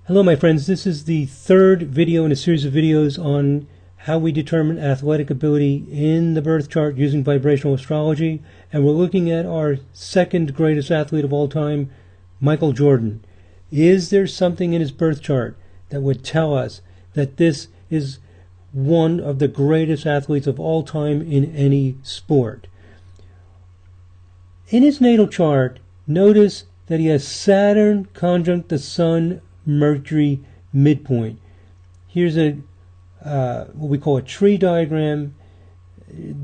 Hello my friends, this is the third video in a series of videos on how we determine athletic ability in the birth chart using vibrational astrology, and we're looking at our second greatest athlete of all time, Michael Jordan. Is there something in his birth chart that would tell us that this is one of the greatest athletes of all time in any sport? In his natal chart, notice that he has Saturn conjunct the Sun Mercury midpoint. Here's a what we call a tree diagram,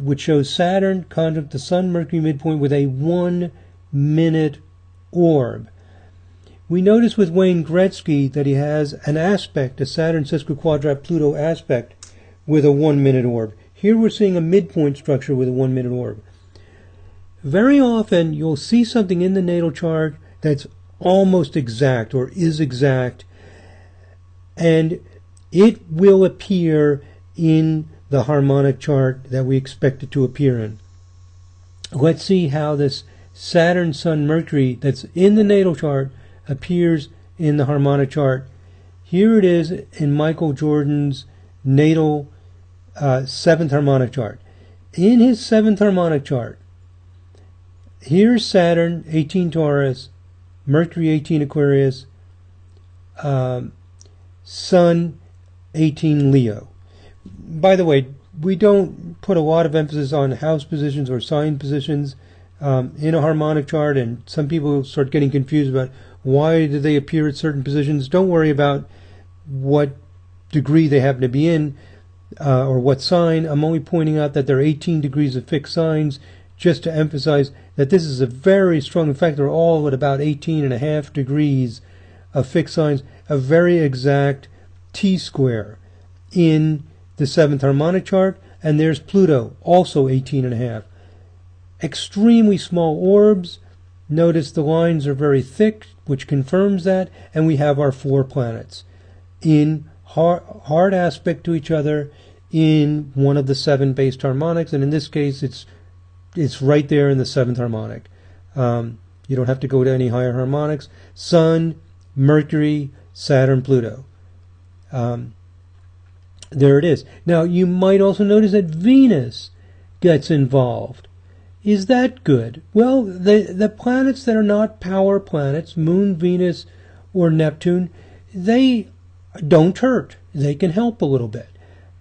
which shows Saturn conjunct the Sun Mercury midpoint with a 1-minute orb. We notice with Wayne Gretzky that he has an aspect, a Saturn sesquiquadrat Pluto aspect with a 1-minute orb. Here we're seeing a midpoint structure with a 1-minute orb. Very often you'll see something in the natal chart that's almost exact or is exact, and it will appear in the harmonic chart that we expect it to appear in. Let's see how this Saturn, Sun, Mercury that's in the natal chart appears in the harmonic chart. Here it is in Michael Jordan's natal 7th harmonic chart. In his 7th harmonic chart, here's Saturn, 18 Taurus, Mercury, 18 Aquarius, Sun, 18 Leo. By the way, we don't put a lot of emphasis on house positions or sign positions in a harmonic chart, and some people start getting confused about why do they appear at certain positions. Don't worry about what degree they happen to be in or what sign. I'm only pointing out that there are 18 degrees of fixed signs, just to emphasize that this is a very strong, in fact, they're all at about 18.5 degrees of fixed signs, a very exact T-square in the 7th harmonic chart, and there's Pluto, also 18.5. Extremely small orbs. Notice the lines are very thick, which confirms that, and we have our 4 planets in hard aspect to each other in one of the 7 based harmonics, and in this case it's right there in the 7th harmonic. You don't have to go to any higher harmonics. Sun, Mercury, Saturn, Pluto. There it is. Now, you might also notice that Venus gets involved. Is that good? Well, the planets that are not power planets, Moon, Venus, or Neptune, they don't hurt. They can help a little bit.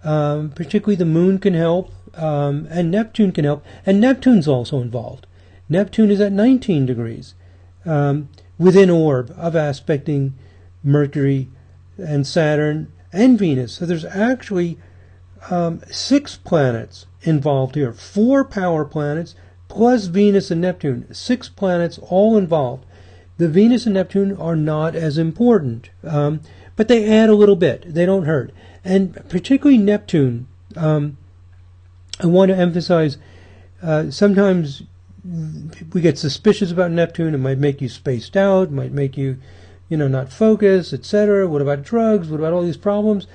Particularly the Moon can help. And Neptune can help, and Neptune's also involved. Neptune is at 19 degrees within orb of aspecting Mercury and Saturn and Venus. So there's actually 6 planets involved here. 4 power planets plus Venus and Neptune. 6 planets all involved. The Venus and Neptune are not as important, but they add a little bit. They don't hurt. And particularly Neptune, I want to emphasize, sometimes we get suspicious about Neptune. It might make you spaced out, might make you, not focus, etc. What about drugs? What about all these problems?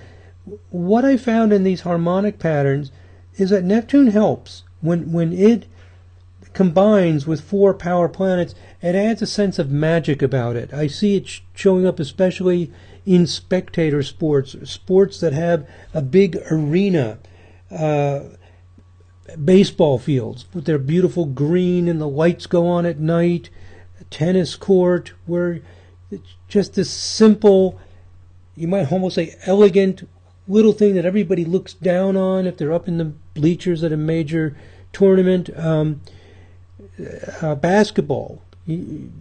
What I found in these harmonic patterns is that Neptune helps. When it combines with 4 power planets, it adds a sense of magic about it. I see it showing up especially in spectator sports, sports that have a big arena, baseball fields with their beautiful green and the lights go on at night, a tennis court where it's just this simple, you might almost say elegant little thing that everybody looks down on if they're up in the bleachers at a major tournament. Basketball,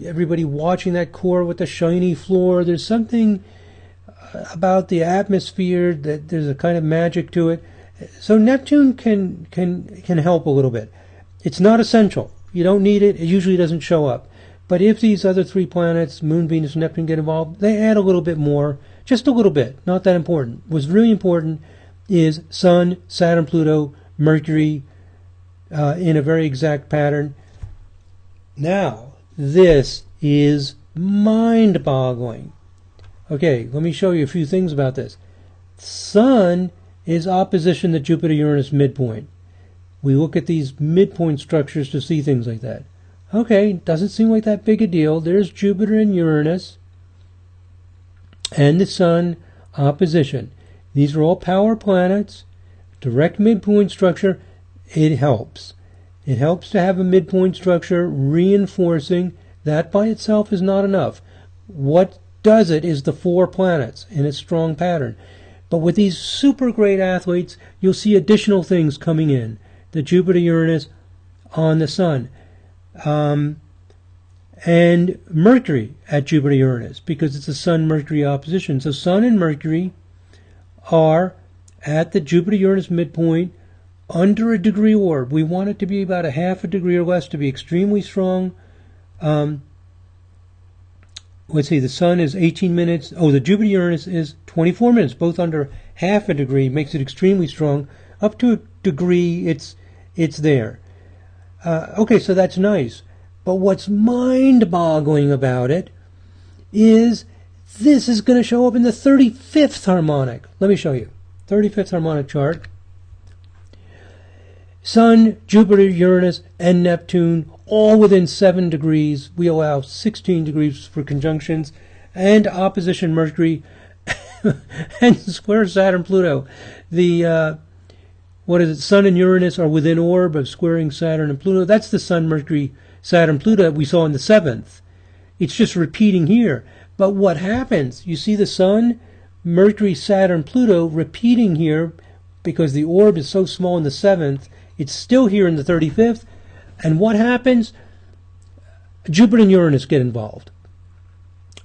everybody watching that court with the shiny floor. There's something about the atmosphere that there's a kind of magic to it. So Neptune can help a little bit. It's not essential. You don't need it. It usually doesn't show up. But if these other 3 planets, Moon, Venus, and Neptune, get involved, they add a little bit more. Just a little bit. Not that important. What's really important is Sun, Saturn, Pluto, Mercury in a very exact pattern. Now, this is mind-boggling. Okay, let me show you a few things about this. Sun is opposition to Jupiter-Uranus midpoint. We look at these midpoint structures to see things like that. Okay, doesn't seem like that big a deal. There's Jupiter and Uranus. and the Sun opposition. These are all power planets. Direct midpoint structure, it helps. It helps to have a midpoint structure reinforcing. That by itself is not enough. What does it is the 4 planets in a strong pattern. But with these super great athletes, you'll see additional things coming in. The Jupiter-Uranus on the Sun. And Mercury at Jupiter-Uranus, because it's a Sun-Mercury opposition. So Sun and Mercury are at the Jupiter-Uranus midpoint under a degree orb. We want it to be about a half a degree or less to be extremely strong. Let's see, the Sun is 18 minutes. Oh, the Jupiter-Uranus is 24 minutes, both under half a degree, makes it extremely strong. Up to a degree, it's there. Okay, so that's nice. But what's mind-boggling about it is this is going to show up in the 35th harmonic. Let me show you. 35th harmonic chart. Sun, Jupiter, Uranus, and Neptune, all within 7 degrees. We allow 16 degrees for conjunctions, and opposition Mercury, and square Saturn, Pluto. The Sun and Uranus are within orb of squaring Saturn and Pluto. That's the Sun, Mercury, Saturn, Pluto that we saw in the 7th. It's just repeating here. But what happens? You see the Sun, Mercury, Saturn, Pluto repeating here because the orb is so small in the 7th. It's still here in the 35th. And what happens? Jupiter and Uranus get involved.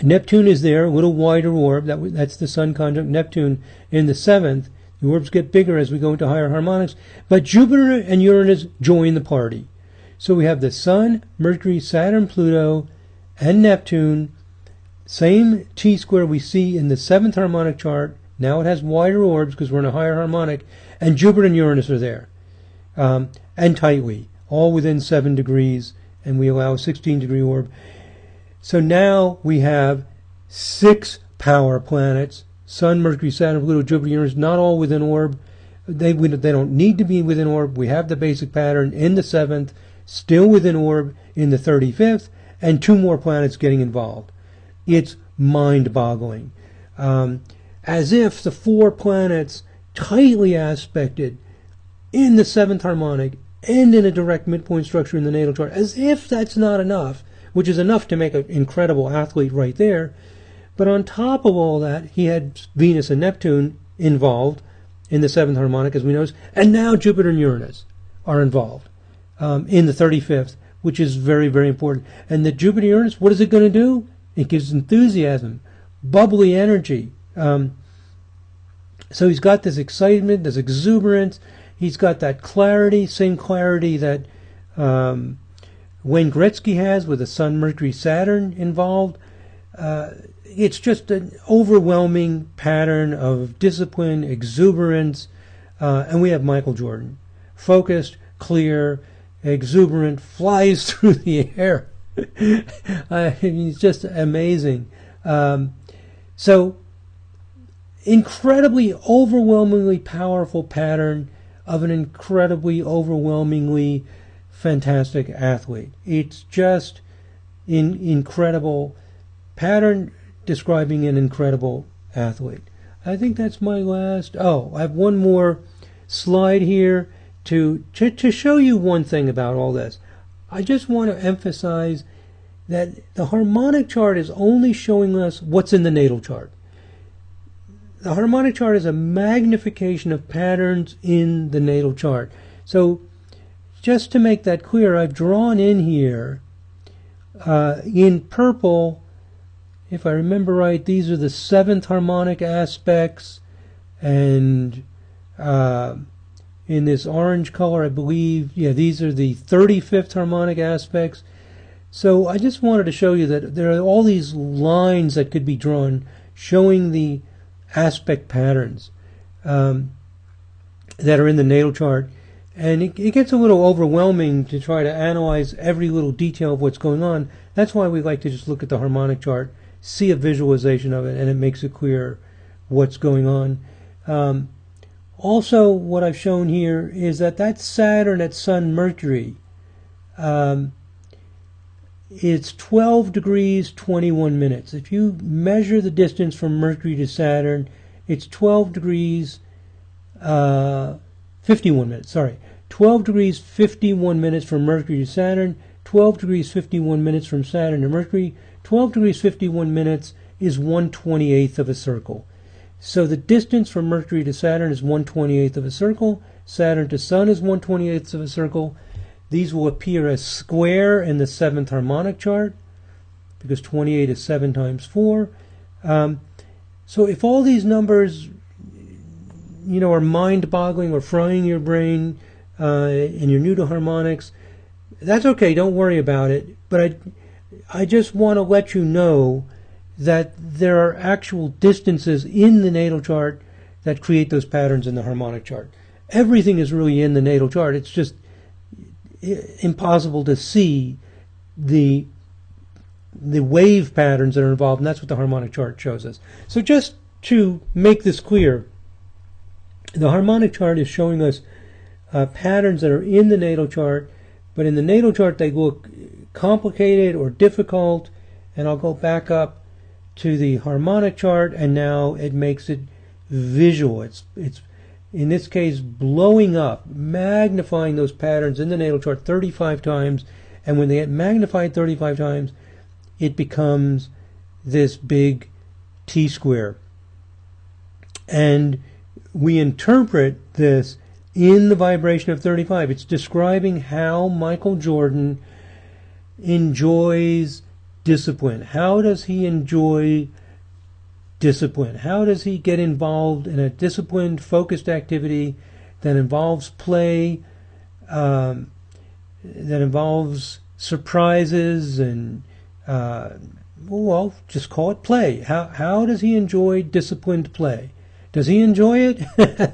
Neptune is there, a little wider orb. That's the Sun conjunct Neptune in the 7th. The orbs get bigger as we go into higher harmonics. But Jupiter and Uranus join the party. So we have the Sun, Mercury, Saturn, Pluto, and Neptune. Same T-square we see in the 7th harmonic chart. Now it has wider orbs because we're in a higher harmonic. And Jupiter and Uranus are there. And tightly, all within 7 degrees. And we allow a 16-degree orb. So now we have 6 power planets. Sun, Mercury, Saturn, Pluto, Jupiter, Uranus, not all within orb. They don't need to be within orb. We have the basic pattern in the 7th, still within orb in the 35th, and 2 more planets getting involved. It's mind-boggling. As if the 4 planets tightly aspected in the 7th harmonic and in a direct midpoint structure in the natal chart, as if that's not enough, which is enough to make an incredible athlete right there. But on top of all that, he had Venus and Neptune involved in the 7th harmonic, as we noticed, and now Jupiter and Uranus are involved in the 35th, which is very, very important. And the Jupiter-Uranus, what is it going to do? It gives enthusiasm, bubbly energy. So he's got this excitement, this exuberance. He's got that clarity, same clarity that Wayne Gretzky has with the Sun, Mercury, Saturn involved. It's just an overwhelming pattern of discipline, exuberance, and we have Michael Jordan. Focused, clear, exuberant, flies through the air. He's just amazing. So, incredibly, overwhelmingly powerful pattern of an incredibly, overwhelmingly fantastic athlete. It's just incredible pattern describing an incredible athlete. I think that's my last. Oh, I have one more slide here to show you one thing about all this. I just want to emphasize that the harmonic chart is only showing us what's in the natal chart. The harmonic chart is a magnification of patterns in the natal chart. So just to make that clear, I've drawn in here in purple, if I remember right, these are the 7th harmonic aspects, and in this orange color, I believe, these are the 35th harmonic aspects. So I just wanted to show you that there are all these lines that could be drawn showing the aspect patterns that are in the natal chart. And it gets a little overwhelming to try to analyze every little detail of what's going on. That's why we like to just look at the harmonic chart, see a visualization of it, and it makes it clear what's going on. Also, what I've shown here is that Saturn at Sun Mercury, it's 12 degrees 21 minutes. If you measure the distance from Mercury to Saturn, it's 12 degrees 51 minutes. Sorry, 12 degrees 51 minutes from Mercury to Saturn, 12 degrees 51 minutes from Saturn to Mercury. 12 degrees 51 minutes is 1/28th of a circle. So the distance from Mercury to Saturn is 1/28th of a circle. Saturn to Sun is 1/28th of a circle. These will appear as square in the 7th harmonic chart, because 28 is 7 times 4. So if all these numbers, are mind-boggling or frying your brain, and you're new to harmonics, that's okay, don't worry about it. But I just want to let you know that there are actual distances in the natal chart that create those patterns in the harmonic chart. Everything is really in the natal chart. It's just impossible to see the wave patterns that are involved, and that's what the harmonic chart shows us. So just to make this clear, the harmonic chart is showing us patterns that are in the natal chart, but in the natal chart they look complicated or difficult, and I'll go back up to the harmonic chart, and now it makes it visual. It's in this case blowing up, magnifying those patterns in the natal chart 35 times, and when they get magnified 35 times, it becomes this big T-square. And we interpret this in the vibration of 35. It's describing how Michael Jordan enjoys discipline. How does he enjoy discipline? How does he get involved in a disciplined, focused activity that involves play, that involves surprises, and just call it play. How does he enjoy disciplined play? Does he enjoy it?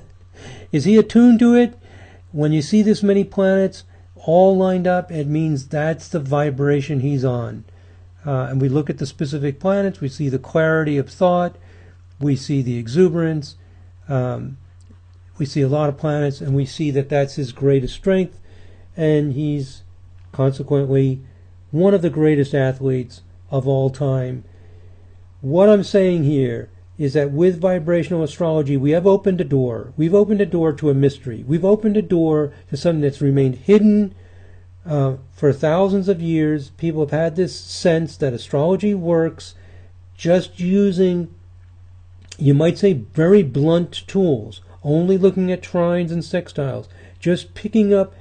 Is he attuned to it? When you see this many planets all lined up, it means that's the vibration he's on. And we look at the specific planets, we see the clarity of thought, we see the exuberance, we see a lot of planets, and we see that that's his greatest strength, and he's consequently one of the greatest athletes of all time. What I'm saying here is that with vibrational astrology, we have opened a door. We've opened a door to a mystery. We've opened a door to something that's remained hidden for thousands of years. People have had this sense that astrology works just using, you might say, very blunt tools, only looking at trines and sextiles, just picking up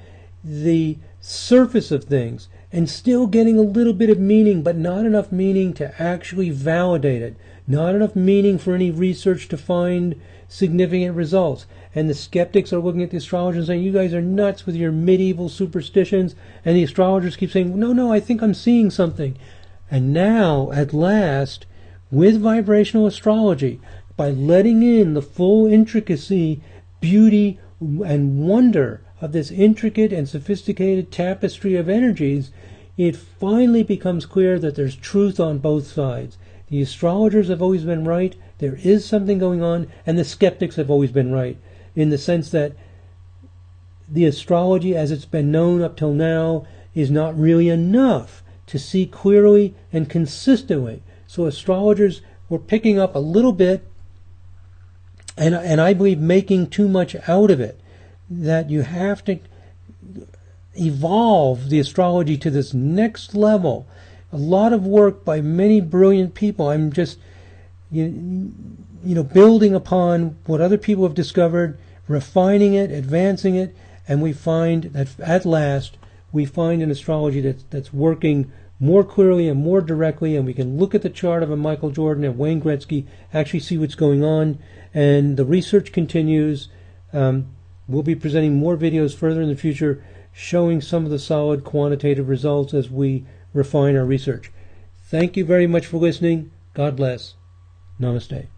the surface of things and still getting a little bit of meaning, but not enough meaning to actually validate it, not enough meaning for any research to find significant results. And the skeptics are looking at the astrologers and saying, you guys are nuts with your medieval superstitions. And the astrologers keep saying, no, I think I'm seeing something. And now, at last, with vibrational astrology, by letting in the full intricacy, beauty, and wonder of this intricate and sophisticated tapestry of energies, it finally becomes clear that there's truth on both sides. The astrologers have always been right, there is something going on, and the skeptics have always been right, in the sense that the astrology as it's been known up till now is not really enough to see clearly and consistently. So astrologers were picking up a little bit, and I believe making too much out of it, that you have to evolve the astrology to this next level. A lot of work by many brilliant people. I'm just building upon what other people have discovered, refining it, advancing it, and we find that at last we find an astrology that's working more clearly and more directly, and we can look at the chart of a Michael Jordan and Wayne Gretzky, actually see what's going on, and the research continues. We'll be presenting more videos further in the future showing some of the solid quantitative results as we refine our research. Thank you very much for listening. God bless. Namaste.